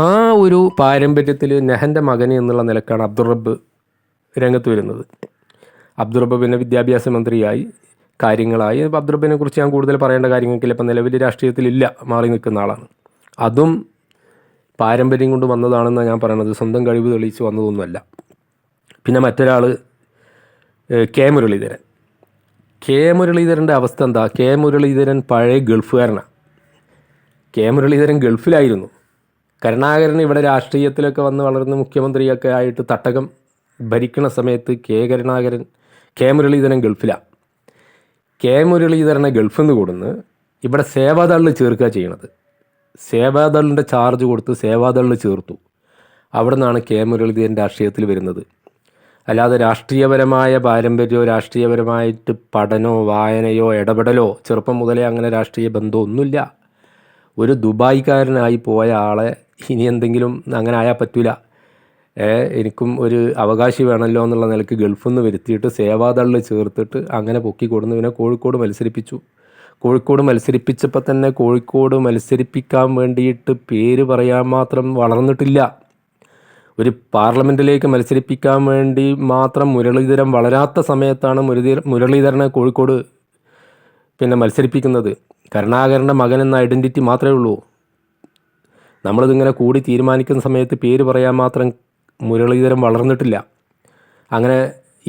ആ ഒരു പാരമ്പര്യത്തിൽ നെഹൻ്റെ മകന് എന്നുള്ള നിലക്കാണ് അബ്ദുൾ റബ്ബ് രംഗത്ത് വരുന്നത്. അബ്ദുൾ റബ്ബ് പിന്നെ വിദ്യാഭ്യാസ മന്ത്രിയായി, കാര്യങ്ങളായി. അബ്ദുൾ റബ്ബിനെ കുറിച്ച് ഞാൻ കൂടുതൽ പറയേണ്ട കാര്യങ്ങൾക്കില്ല. ഇപ്പം നിലവിൽ രാഷ്ട്രീയത്തിലില്ല, മാറി നിൽക്കുന്ന ആളാണ്. അതും പാരമ്പര്യം കൊണ്ട് വന്നതാണെന്നാണ് ഞാൻ പറയണത്, സ്വന്തം കഴിവ് തെളിയിച്ച് വന്നതൊന്നുമല്ല. പിന്നെ മറ്റൊരാൾ കെ മുരളീധരൻ്റെ അവസ്ഥ എന്താ? കെ മുരളീധരൻ പഴയ ഗൾഫുകാരനാണ്. കെ മുരളീധരൻ ഗൾഫിലായിരുന്നു. കരുണാകരൻ ഇവിടെ രാഷ്ട്രീയത്തിലൊക്കെ വന്ന് വളർന്ന് മുഖ്യമന്ത്രിയൊക്കെ ആയിട്ട് തട്ടകം ഭരിക്കുന്ന സമയത്ത് കെ മുരളീധരൻ ഗൾഫിലാണ്. കെ മുരളീധരനെ ഗൾഫിൽ നിന്ന് കൊടുന്ന് ഇവിടെ സേവാദളിൽ ചേർക്കുക ചെയ്യണത്. സേവാദളിൻ്റെ ചാർജ് കൊടുത്ത് സേവാദളിൽ ചേർത്തു. അവിടെ നിന്നാണ് കെ മുരളീധരൻ രാഷ്ട്രീയത്തിൽ വരുന്നത്. അല്ലാതെ രാഷ്ട്രീയപരമായ പാരമ്പര്യമോ രാഷ്ട്രീയപരമായിട്ട് പഠനമോ വായനയോ ഇടപെടലോ ചെറുപ്പം മുതലേ അങ്ങനെ രാഷ്ട്രീയ ബന്ധമൊന്നുമില്ല. ഒരു ദുബായ്ക്കാരനായി പോയ ആളെ ഇനി എന്തെങ്കിലും അങ്ങനെ ആയാൽ പറ്റില്ല, എനിക്കും ഒരു അവകാശി വേണമല്ലോ എന്നുള്ള നിലയ്ക്ക് ഗൾഫിൽ നിന്ന് വരുത്തിയിട്ട് സേവാദളിൽ ചേർത്തിട്ട് അങ്ങനെ പൊക്കിക്കൊടുന്ന് പിന്നെ കോഴിക്കോട് മത്സരിപ്പിച്ചു. കോഴിക്കോട് മത്സരിപ്പിച്ചപ്പോൾ തന്നെ കോഴിക്കോട് മത്സരിപ്പിക്കാൻ വേണ്ടിയിട്ട് പേര് പറയാൻ മാത്രം വളർന്നിട്ടില്ല. ഒരു പാർലമെൻറ്റിലേക്ക് മത്സരിപ്പിക്കാൻ വേണ്ടി മാത്രം മുരളീധരൻ വളരാത്ത സമയത്താണ് മുരളീധരനെ കോഴിക്കോട് പിന്നെ മത്സരിപ്പിക്കുന്നത്. കരുണാകരൻ്റെ മകൻ എന്ന ഐഡൻറ്റിറ്റി മാത്രമേ ഉള്ളൂ. നമ്മളിതിങ്ങനെ കൂടി തീരുമാനിക്കുന്ന സമയത്ത് പേര് പറയാൻ മാത്രം മുരളീധരൻ വളർന്നിട്ടില്ല. അങ്ങനെ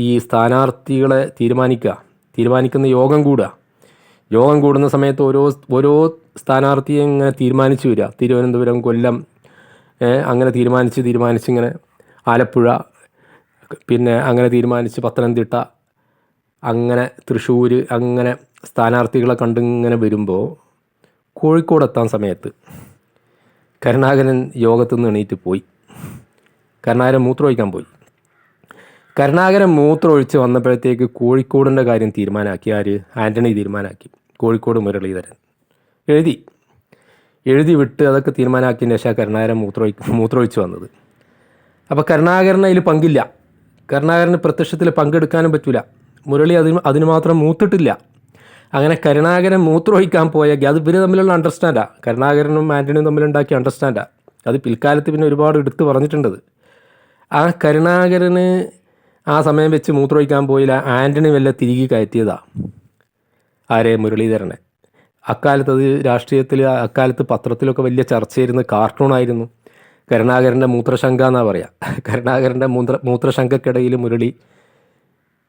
ഈ സ്ഥാനാർത്ഥികളെ തീരുമാനിക്കുന്ന യോഗം കൂടുന്ന സമയത്ത് ഓരോ സ്ഥാനാർത്ഥിയെ ഇങ്ങനെ തീരുമാനിച്ചു വരിക. തിരുവനന്തപുരം, കൊല്ലം, അങ്ങനെ തീരുമാനിച്ച് ഇങ്ങനെ ആലപ്പുഴ, പിന്നെ അങ്ങനെ തീരുമാനിച്ച് പത്തനംതിട്ട, അങ്ങനെ തൃശ്ശൂർ, അങ്ങനെ സ്ഥാനാർത്ഥികളെ കണ്ടിങ്ങനെ വരുമ്പോൾ കോഴിക്കോടെത്താൻ സമയത്ത് കരുണാകരൻ യോഗത്തു നിന്ന് എണീറ്റ് പോയി. കരുണാകരൻ മൂത്രമൊഴിക്കാൻ പോയി. കരുണാകരൻ മൂത്രമൊഴിച്ച് വന്നപ്പോഴത്തേക്ക് കോഴിക്കോടിൻ്റെ കാര്യം തീരുമാനമാക്കി. ആൻ്റണി തീരുമാനമാക്കി. കോഴിക്കോട് മുരളീധരൻ എഴുതി വിട്ട് അതൊക്കെ തീരുമാനമാക്കിയതിന് ശേഷം കരുണാകരൻ മൂത്രമൊഴിച്ച് വന്നത്. അപ്പോൾ കരുണാകരന് അതിൽ പങ്കില്ല. കരുണാകരന് പ്രത്യക്ഷത്തിൽ പങ്കെടുക്കാനും പറ്റില്ല. മുരളി അതിന് മാത്രം മൂത്തിട്ടില്ല. അങ്ങനെ കരുണാകരൻ മൂത്രമൊഴിക്കാൻ പോയ അത് ഇവർ തമ്മിലുള്ള അണ്ടർസ്റ്റാൻഡാണ്. കരുണാകരനും ആൻ്റണിയും തമ്മിലുണ്ടാക്കിയ അണ്ടർസ്റ്റാൻഡാണ്. അത് പിൽക്കാലത്ത് പിന്നെ ഒരുപാട് എടുത്ത് പറഞ്ഞിട്ടുണ്ടത്. ആ കരുണാകരന് ആ സമയം വെച്ച് മൂത്രമൊഴിക്കാൻ പോയില്ല. ആൻ്റണി വല്ല തിരികെ കയറ്റിയതാണ് മുരളീധരനെ. അക്കാലത്ത് പത്രത്തിലൊക്കെ വലിയ ചർച്ചയായിരുന്നു, കാർട്ടൂണായിരുന്നു. കരുണാകരൻ്റെ മൂത്രശങ്ക എന്നാണ് പറയുക. കരുണാകരൻ്റെ മൂത്രശങ്കക്കിടയിൽ മുരളി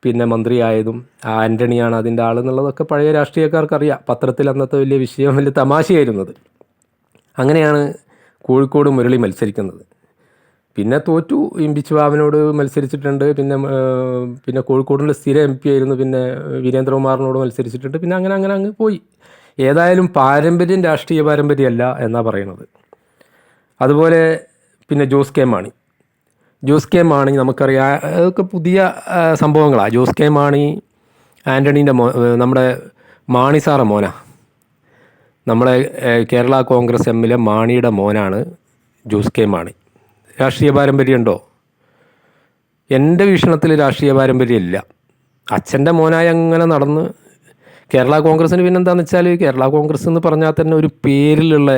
പിന്നെ മന്ത്രിയായതും ആൻ്റണിയാണ് അതിൻ്റെ ആളെന്നുള്ളതൊക്കെ പഴയ രാഷ്ട്രീയക്കാർക്കറിയാം. പത്രത്തിൽ അന്നത്തെ വലിയ തമാശയായിരുന്നത്. അങ്ങനെയാണ് കോഴിക്കോട് മുരളി മത്സരിക്കുന്നത്. പിന്നെ തോറ്റു. ഇമ്പിച്ച് ബാബനോട് മത്സരിച്ചിട്ടുണ്ട്. പിന്നെ കോഴിക്കോടിൻ്റെ സ്ഥിരം MP ആയിരുന്നു. പിന്നെ വീരേന്ദ്രകുമാറിനോട് മത്സരിച്ചിട്ടുണ്ട്. പിന്നെ അങ്ങനെ അങ്ങ് പോയി. ഏതായാലും പാരമ്പര്യം രാഷ്ട്രീയ പാരമ്പര്യമല്ല എന്നാണ് പറയുന്നത്. അതുപോലെ പിന്നെ ജോസ് കെ മാണി നമുക്കറിയാം. അതൊക്കെ പുതിയ സംഭവങ്ങളാണ്. ജോസ് കെ മാണി ആൻ്റണീൻ്റെ നമ്മുടെ മാണി സാറ മോനാ. നമ്മുടെ കേരള കോൺഗ്രസ് എമ്മിലെ മാണിയുടെ മോനാണ് ജോസ് കെ മാണി. രാഷ്ട്രീയ പാരമ്പര്യമുണ്ടോ? എൻ്റെ വീക്ഷണത്തിൽ രാഷ്ട്രീയ പാരമ്പര്യമില്ല. അച്ഛൻ്റെ മോനായി അങ്ങനെ നടന്ന് കേരള കോൺഗ്രസ്സിന് പിന്നെന്താണെന്ന് വെച്ചാൽ, കേരള കോൺഗ്രസ് എന്ന് പറഞ്ഞാൽ തന്നെ ഒരു പേരിലുള്ള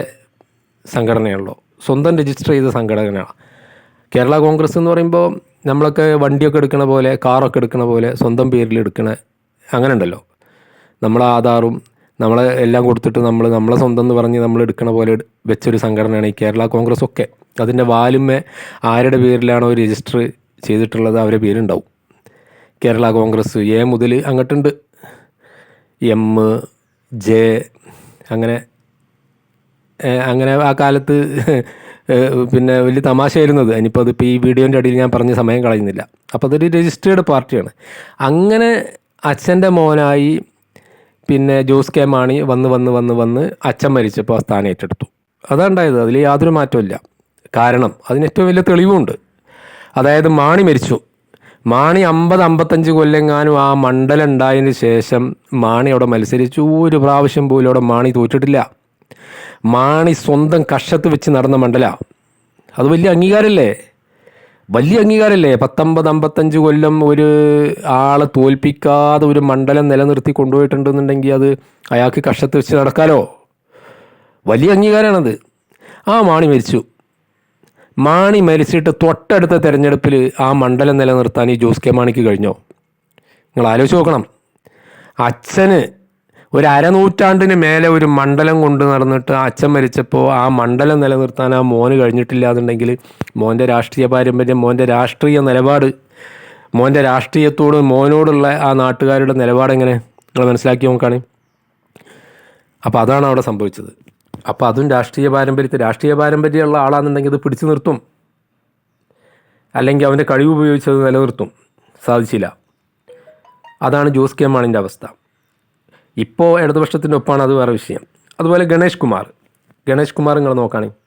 സംഘടനയാണല്ലോ, സ്വന്തം രജിസ്റ്റർ ചെയ്ത സംഘടനയാണ്. കേരള കോൺഗ്രസ് എന്ന് പറയുമ്പോൾ നമ്മളൊക്കെ വണ്ടിയൊക്കെ എടുക്കണ പോലെ, കാറൊക്കെ എടുക്കണ പോലെ സ്വന്തം പേരിൽ എടുക്കണ അങ്ങനെ ഉണ്ടല്ലോ. നമ്മളെ ആധാറും നമ്മളെ എല്ലാം കൊടുത്തിട്ട് നമ്മളെ സ്വന്തം എന്ന് പറഞ്ഞ് നമ്മൾ എടുക്കണ പോലെ വെച്ചൊരു സംഘടനയാണ് ഈ കേരള കോൺഗ്രസ് ഒക്കെ. അതിൻ്റെ വാലുമ്മേ ആരുടെ പേരിലാണോ രജിസ്റ്റർ ചെയ്തിട്ടുള്ളത് അവരുടെ പേരുണ്ടാവും. കേരള കോൺഗ്രസ് A മുതൽ അങ്ങോട്ടുണ്ട്, M, J, അങ്ങനെ ആ കാലത്ത് പിന്നെ വലിയ തമാശയായിരുന്നത്. ഇനിയിപ്പോൾ അതിപ്പോൾ ഈ വീഡിയോൻ്റെ അടിയിൽ ഞാൻ പറഞ്ഞ സമയം കളയുന്നില്ല. അപ്പോൾ അതൊരു രജിസ്റ്റേർഡ് പാർട്ടിയാണ്. അങ്ങനെ അച്ഛൻ്റെ മോനായി പിന്നെ ജോസ് കെ മാണി വന്ന് അച്ഛൻ മരിച്ചപ്പോൾ ആ സ്ഥാനം ഏറ്റെടുത്തു. അതുണ്ടായത്. അതിൽ യാതൊരു മാറ്റമില്ല. കാരണം അതിന് ഏറ്റവും വലിയ തെളിവുണ്ട്. അതായത് മാണി മരിച്ചു. മാണി 50-55 കൊല്ലെങ്ങാനും ആ മണ്ഡലം ഉണ്ടായതിന് ശേഷം മാണി അവിടെ മത്സരിച്ചു. ഒരു പ്രാവശ്യം പോലും അവിടെ മാണി തോറ്റിട്ടില്ല. മാണി സ്വന്തം കഷത്ത് വെച്ച് നടന്ന മണ്ഡല. അത് വലിയ അംഗീകാരമല്ലേ? 55 കൊല്ലം ഒരു ആളെ തോൽപ്പിക്കാതെ ഒരു മണ്ഡലം നിലനിർത്തി കൊണ്ടുപോയിട്ടുണ്ടെന്നുണ്ടെങ്കിൽ അത് അയാൾക്ക് കഷത്ത് വെച്ച് നടക്കാലോ. വലിയ അംഗീകാരമാണത്. ആ മാണി മരിച്ചിട്ട് തൊട്ടടുത്ത തെരഞ്ഞെടുപ്പിൽ ആ മണ്ഡലം നിലനിർത്താൻ ഈ ജോസ് കെ മാണിക്ക് കഴിഞ്ഞോ? നിങ്ങൾ ആലോചിച്ച് നോക്കണം. അച്ഛന് ഒരു അരനൂറ്റാണ്ടിന് മേലെ ഒരു മണ്ഡലം കൊണ്ട് നടന്നിട്ട് അച്ഛൻ മരിച്ചപ്പോൾ ആ മണ്ഡലം നിലനിർത്താൻ ആ മോന് കഴിഞ്ഞിട്ടില്ല എന്നുണ്ടെങ്കിൽ മോൻ്റെ രാഷ്ട്രീയ പാരമ്പര്യം, മോൻ്റെ രാഷ്ട്രീയ നിലപാട്, മോൻ്റെ രാഷ്ട്രീയത്തോട് മോനോടുള്ള ആ നാട്ടുകാരുടെ നിലപാട് എങ്ങനെ നിങ്ങൾ മനസ്സിലാക്കി നോക്കാണ്. അപ്പോൾ അതാണ് അവിടെ സംഭവിച്ചത്. അപ്പോൾ അതും രാഷ്ട്രീയ പാരമ്പര്യമുള്ള ആളാണെന്നുണ്ടെങ്കിൽ ഇത് പിടിച്ചു നിർത്തും, അല്ലെങ്കിൽ അവൻ്റെ കഴിവ് ഉപയോഗിച്ചത് നിലനിർത്തും. സാധിച്ചില്ല. അതാണ് ജോസ് കെ മാണിൻ്റെ അവസ്ഥ. ഇപ്പോൾ ഇടതുപക്ഷത്തിൻ്റെ ഒപ്പമാണ്, അത് വേറെ വിഷയം. അതുപോലെ ഗണേഷ് കുമാർ നിങ്ങൾ നോക്കുകയാണെങ്കിൽ,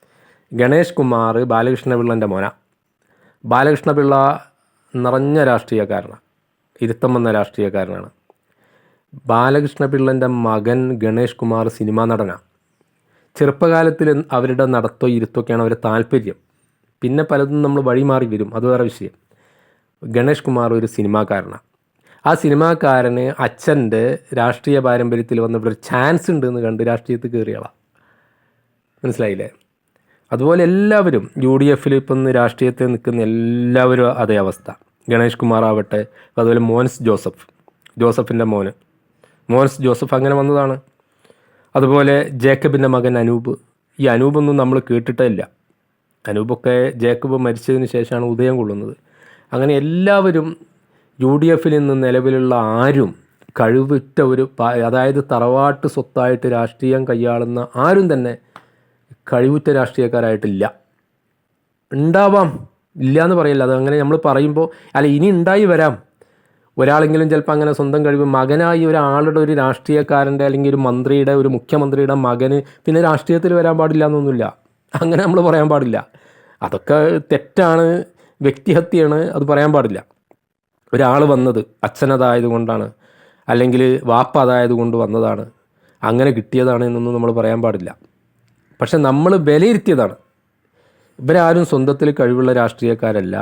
ഗണേഷ് കുമാർ ബാലകൃഷ്ണപിള്ളൻ്റെ മോന. ബാലകൃഷ്ണപിള്ള നിറഞ്ഞ രാഷ്ട്രീയക്കാരനാണ്, ഇരുത്തം വന്ന രാഷ്ട്രീയക്കാരനാണ്. ബാലകൃഷ്ണപിള്ളൻ്റെ മകൻ ഗണേഷ് കുമാർ സിനിമാ നടനാണ്. ചെറുപ്പകാലത്തിൽ അവരുടെ നടത്തോ ഇരുത്തൊക്കെയാണ് അവരുടെ താല്പര്യം. പിന്നെ പലതും നമ്മൾ വഴിമാറി വരും, അത് വേറെ വിഷയം. ഗണേഷ് കുമാർ ഒരു സിനിമാക്കാരനാണ്. ആ സിനിമാക്കാരന് അച്ഛൻ്റെ രാഷ്ട്രീയ പാരമ്പര്യത്തിൽ വന്നപ്പോൾ ഒരു ചാൻസ് ഉണ്ടെന്ന് കണ്ട് രാഷ്ട്രീയത്തിൽ കയറിയാളാണ്. മനസ്സിലായില്ലേ? അതുപോലെ എല്ലാവരും UDF ഇപ്പം രാഷ്ട്രീയത്തിൽ നിൽക്കുന്ന എല്ലാവരും അതേ അവസ്ഥ. ഗണേഷ് കുമാർ ആവട്ടെ, അതുപോലെ ജോസഫിൻ്റെ മോന് മോൻസ് ജോസഫ് അങ്ങനെ വന്നതാണ്. അതുപോലെ ജേക്കബിൻ്റെ മകൻ അനൂപ്. ഈ അനൂപൊന്നും നമ്മൾ കേട്ടിട്ടേ ഇല്ല. അനൂപൊക്കെ ജേക്കബ് മരിച്ചതിന് ശേഷമാണ് ഉദയം കൊള്ളുന്നത്. അങ്ങനെ എല്ലാവരും UDF നിന്ന് നിലവിലുള്ള ആരും കഴിവുറ്റ അതായത് തറവാട്ട് സ്വത്തായിട്ട് രാഷ്ട്രീയം കൈയാളുന്ന ആരും തന്നെ കഴിവുറ്റ രാഷ്ട്രീയക്കാരായിട്ടില്ല. ഉണ്ടാവാം, ഇല്ല എന്ന് പറയില്ല. അതങ്ങനെ നമ്മൾ പറയുമ്പോൾ ഇനി ഉണ്ടായി വരാം. ഒരാളെങ്കിലും ചിലപ്പോൾ അങ്ങനെ സ്വന്തം കഴിവ് മകനായി ഒരാളുടെ, ഒരു രാഷ്ട്രീയക്കാരൻ്റെ അല്ലെങ്കിൽ ഒരു മന്ത്രിയുടെ, ഒരു മുഖ്യമന്ത്രിയുടെ മകന് പിന്നെ രാഷ്ട്രീയത്തിൽ വരാൻ പാടില്ല എന്നൊന്നുമില്ല. അങ്ങനെ നമ്മൾ പറയാൻ പാടില്ല. അതൊക്കെ തെറ്റാണ്, വ്യക്തിഹത്യയാണ്. അത് പറയാൻ പാടില്ല. ഒരാൾ വന്നത് അച്ഛനതായത് കൊണ്ടാണ്, അല്ലെങ്കിൽ വാപ്പ അതായത് കൊണ്ട് വന്നതാണ്, അങ്ങനെ കിട്ടിയതാണ് എന്നൊന്നും നമ്മൾ പറയാൻ പാടില്ല. പക്ഷെ നമ്മൾ വിലയിരുത്തിയതാണ്. ഇവരാരും സ്വന്തത്തിൽ കഴിവുള്ള രാഷ്ട്രീയക്കാരല്ല.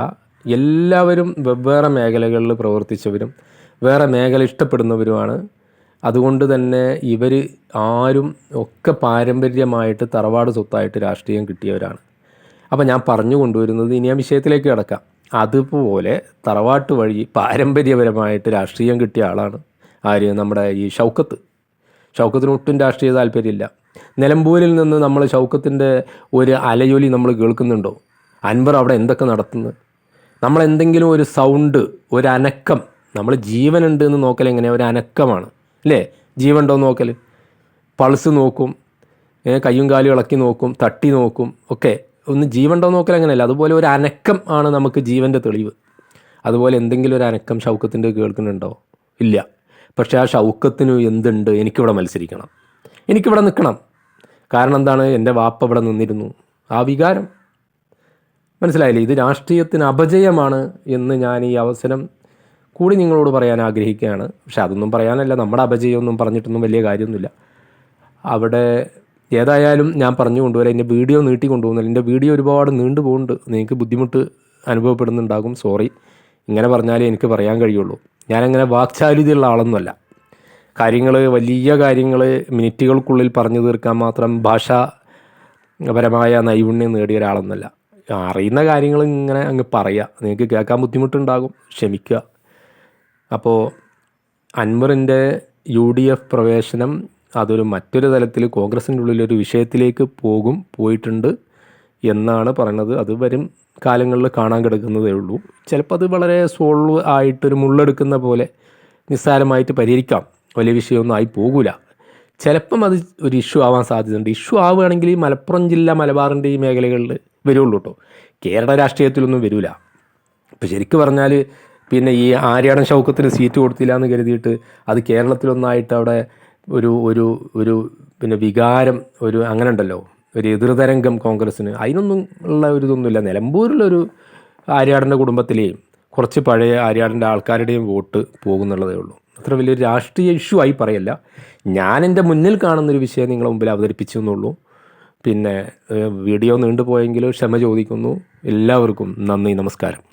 എല്ലാവരും വെവ്വേറെ മേഖലകളിൽ പ്രവർത്തിച്ചവരും വേറെ മേഖല ഇഷ്ടപ്പെടുന്നവരുമാണ്. അതുകൊണ്ട് തന്നെ ഇവർ ആരും ഒക്കെ പാരമ്പര്യമായിട്ട് തറവാട് സ്വത്തായിട്ട് രാഷ്ട്രീയം കിട്ടിയവരാണ്. അപ്പോൾ ഞാൻ പറഞ്ഞു കൊണ്ടുവരുന്നത്, ഇനി ആ വിഷയത്തിലേക്ക് കിടക്കാം. അതുപോലെ തറവാട്ട് വഴി പാരമ്പര്യപരമായിട്ട് രാഷ്ട്രീയം കിട്ടിയ ആളാണ് ആര്? നമ്മുടെ ഈ ഷൗക്കത്തിന് ഒട്ടും രാഷ്ട്രീയ താല്പര്യമില്ല. നിലമ്പൂരിൽ നിന്ന് നമ്മൾ ഷൗക്കത്തിൻ്റെ ഒരു അലയൊലി നമ്മൾ കേൾക്കുന്നുണ്ടോ? അൻവർ അവിടെ എന്തൊക്കെ നടത്തുന്നു? നമ്മളെന്തെങ്കിലും ഒരു സൗണ്ട്, ഒരു അനക്കം, നമ്മൾ ജീവനുണ്ട് എന്ന് നോക്കൽ എങ്ങനെയാണ്? ഒരു അനക്കമാണ് അല്ലേ? ജീവനുണ്ടോ എന്ന് നോക്കൽ. പൾസ് നോക്കും, കയ്യും കാലും ഇളക്കി നോക്കും, തട്ടി നോക്കും ഒക്കെ. ഒന്ന് ജീവനുണ്ടോ നോക്കൽ അങ്ങനെയല്ല, അതുപോലെ ഒരു അനക്കം ആണ് നമുക്ക് ജീവൻ്റെ തെളിവ്. അതുപോലെ എന്തെങ്കിലും ഒരു അനക്കം ഷൗക്കത്തിൻ്റെ കേൾക്കുന്നുണ്ടോ? ഇല്ല. പക്ഷേ ആ ഷൗക്കത്തിന് എന്തുണ്ട്? എനിക്കിവിടെ മത്സരിക്കണം, എനിക്കിവിടെ നിൽക്കണം. കാരണം എന്താണ്? എൻ്റെ വാപ്പ ഇവിടെ നിന്നിരുന്നു. ആ വികാരം മനസ്സിലായില്ലേ? ഇത് രാഷ്ട്രീയത്തിന് അപജയമാണ് എന്ന് ഞാൻ ഈ അവസരം കൂടി നിങ്ങളോട് പറയാൻ ആഗ്രഹിക്കുകയാണ്. പക്ഷെ അതൊന്നും പറയാനല്ല, നമ്മുടെ അപജയമൊന്നും പറഞ്ഞിട്ടൊന്നും വലിയ കാര്യമൊന്നുമില്ല. അവിടെ ഏതായാലും ഞാൻ പറഞ്ഞു കൊണ്ടുവരാം. എൻ്റെ വീഡിയോ നീട്ടി കൊണ്ടുപോകുന്നില്ല. എൻ്റെ വീഡിയോ ഒരുപാട് നീണ്ടു പോകുന്നുണ്ട്, നിങ്ങൾക്ക് ബുദ്ധിമുട്ട് അനുഭവപ്പെടുന്നുണ്ടാകും. സോറി, ഇങ്ങനെ പറഞ്ഞാലേ എനിക്ക് പറയാൻ കഴിയുള്ളൂ. ഞാനങ്ങനെ വാക്ചാലിതയുള്ള ആളൊന്നുമല്ല. വലിയ കാര്യങ്ങൾ മിനിറ്റുകൾക്കുള്ളിൽ പറഞ്ഞു തീർക്കാൻ മാത്രം ഭാഷാപരമായ നൈപുണ്യം നേടിയ ഒരാളൊന്നുമല്ല. അറിയുന്ന കാര്യങ്ങൾ ഇങ്ങനെ അങ്ങ് പറയുക. നിങ്ങൾക്ക് കേൾക്കാൻ ബുദ്ധിമുട്ടുണ്ടാകും, ക്ഷമിക്കുക. അപ്പോൾ അൻവറിൻ്റെ UDF പ്രവേശനം അതൊരു മറ്റൊരു തലത്തിൽ കോൺഗ്രസിൻ്റെ ഉള്ളിലൊരു വിഷയത്തിലേക്ക് പോയിട്ടുണ്ട് എന്നാണ് പറയുന്നത്. അത് വരും കാലങ്ങളിൽ കാണാൻ കിടക്കുന്നതേ ഉള്ളൂ. ചിലപ്പോൾ അത് വളരെ സോൾവ് ആയിട്ടൊരു മുള്ളെടുക്കുന്ന പോലെ നിസ്സാരമായിട്ട് പരിഹരിക്കാം, വലിയ വിഷയമൊന്നും ആയി പോകില്ല. ചിലപ്പം അത് ഒരു ഇഷ്യൂ ആവാൻ സാധ്യതയുണ്ട്. ഇഷ്യൂ ആവുകയാണെങ്കിൽ ഈ മലപ്പുറം ജില്ല, മലബാറിൻ്റെ ഈ മേഖലകളിൽ വരുള്ളൂ കേട്ടോ. കേരള രാഷ്ട്രീയത്തിലൊന്നും വരില്ല. ഇപ്പോൾ ശരിക്കും പറഞ്ഞാൽ പിന്നെ ഈ ആര്യാടൻ ഷൗക്കത്തിന് സീറ്റ് കൊടുത്തില്ല എന്ന് കരുതിയിട്ട് അത് കേരളത്തിലൊന്നായിട്ട് അവിടെ ഒരു ഒരു ഒരു പിന്നെ വികാരം അങ്ങനെ ഉണ്ടല്ലോ, ഒരു എതിർതരംഗം കോൺഗ്രസ്സിന്, അതിനൊന്നും ഉള്ള ഒരു ഇതൊന്നുമില്ല. നിലമ്പൂരിലൊരു ആര്യാടൻ്റെ കുടുംബത്തിലെയും കുറച്ച് പഴയ ആര്യാടൻ്റെ ആൾക്കാരുടെയും വോട്ട് പോകുന്നുള്ളതേ ഉള്ളൂ. അത്ര വലിയൊരു രാഷ്ട്രീയ ഇഷ്യൂ ആയി പറയല്ല. ഞാൻ എൻ്റെ മുന്നിൽ കാണുന്നൊരു വിഷയം നിങ്ങളുടെ മുമ്പിൽ അവതരിപ്പിച്ചു എന്നുള്ളൂ. പിന്നെ വീഡിയോ നീണ്ടുപോയെങ്കിൽ ക്ഷമ ചോദിക്കുന്നു. എല്ലാവർക്കും നന്ദി, നമസ്കാരം.